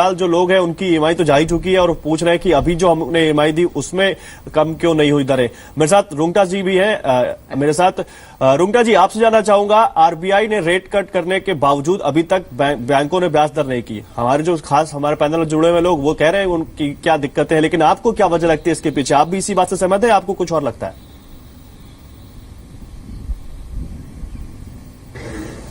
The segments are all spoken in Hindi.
फिलहाल जो लोग हैं उनकी ईएमआई तो जा ही चुकी है और पूछ रहे हैं कि अभी जो हमने ईएमआई दी उसमें कम क्यों नहीं हुई दरें। मेरे साथ रुंगटा जी भी हैं। मेरे साथ रुंगटा जी, आपसे जानना चाहूंगा, आरबीआई ने रेट कट करने के बावजूद अभी तक बैंकों ने ब्याज दर नहीं की। हमारे जो खास हमारे पैनल में जुड़े हुए लोग वो कह रहे हैं उनकी क्या दिक्कतें हैं, लेकिन आपको क्या वजह लगती है इसके पीछे? आप भी इसी बात से सहमत है, आपको कुछ और लगता है?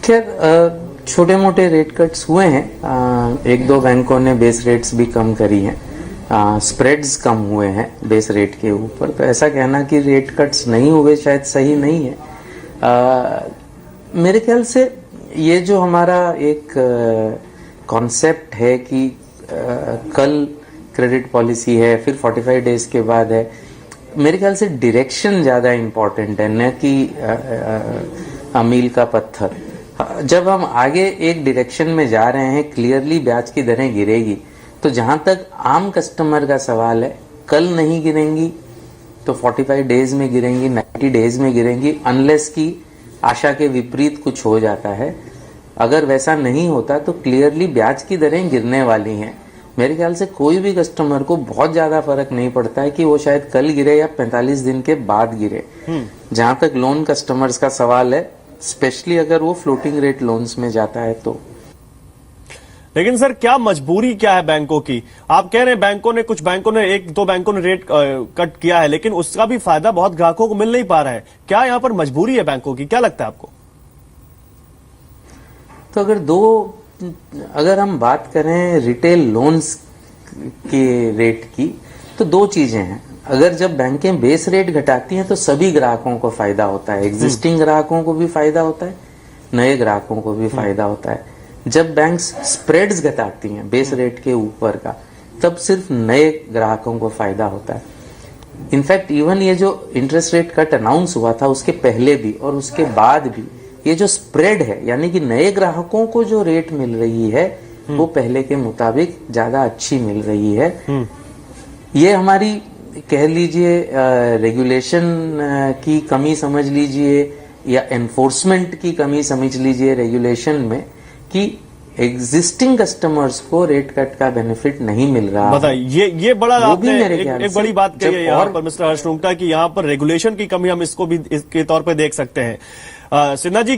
खैर, छोटे मोटे रेट कट्स हुए हैं। एक दो बैंकों ने बेस रेट्स भी कम करी हैं। स्प्रेड्स कम हुए हैं बेस रेट के ऊपर। तो ऐसा कहना कि रेट कट्स नहीं हुए शायद सही नहीं है। मेरे ख्याल से ये जो हमारा एक कॉन्सेप्ट है कि कल क्रेडिट पॉलिसी है, फिर 45 डेज के बाद है, मेरे ख्याल से डायरेक्शन ज़्यादा इम्पोर्टेंट है, न कि मील का पत्थर। जब हम आगे एक डायरेक्शन में जा रहे हैं, क्लियरली ब्याज की दरें गिरेगी, तो जहां तक आम कस्टमर का सवाल है, कल नहीं गिरेंगी तो 45 डेज में गिरेंगी, 90 डेज में गिरेंगी, अनलेस की आशा के विपरीत कुछ हो जाता है। अगर वैसा नहीं होता तो क्लियरली ब्याज की दरें गिरने वाली हैं। मेरे ख्याल से कोई भी कस्टमर को बहुत ज्यादा फर्क नहीं पड़ता है कि वो शायद कल गिरे या 45 दिन के बाद गिरे। जहां तक लोन कस्टमर्स का सवाल है, स्पेशली अगर वो फ्लोटिंग रेट लोन्स में जाता है तो। लेकिन सर, क्या मजबूरी क्या है बैंकों की? आप कह रहे हैं कुछ बैंकों ने, एक दो बैंकों ने रेट कट किया है, लेकिन उसका भी फायदा बहुत ग्राहकों को मिल नहीं पा रहा है। क्या यहाँ पर मजबूरी है बैंकों की? क्या लगता है आपको? तो अगर हम बात करें रिटेल लोन्स के रेट की, तो दो चीजें हैं। अगर जब बैंकें बेस रेट घटाती हैं तो सभी ग्राहकों को फायदा होता है। एग्जिस्टिंग ग्राहकों को भी फायदा होता है, नए ग्राहकों को भी फायदा होता है। जब बैंक्स स्प्रेड्स घटाती हैं बेस रेट के ऊपर का, तब सिर्फ नए ग्राहकों को फायदा होता है। इनफैक्ट इवन ये जो इंटरेस्ट रेट कट अनाउंस हुआ था, उसके पहले भी और उसके बाद भी ये जो स्प्रेड है, यानी कि नए ग्राहकों को जो रेट मिल रही है वो पहले के मुताबिक ज्यादा अच्छी मिल रही है। ये हमारी, कह लीजिए, रेगुलेशन की कमी समझ लीजिए या एनफोर्समेंट की कमी समझ लीजिए रेगुलेशन में, कि एग्जिस्टिंग कस्टमर्स को रेट कट का बेनिफिट नहीं मिल रहा। बताइए, ये बड़ा आपने एक बड़ी बात कही है यहाँ पर मिस्टर हर्ष रुंगटा की, यहाँ पर रेगुलेशन की कमी हम इसको भी इसके तौर पर देख सकते हैं। सिन्हा जी,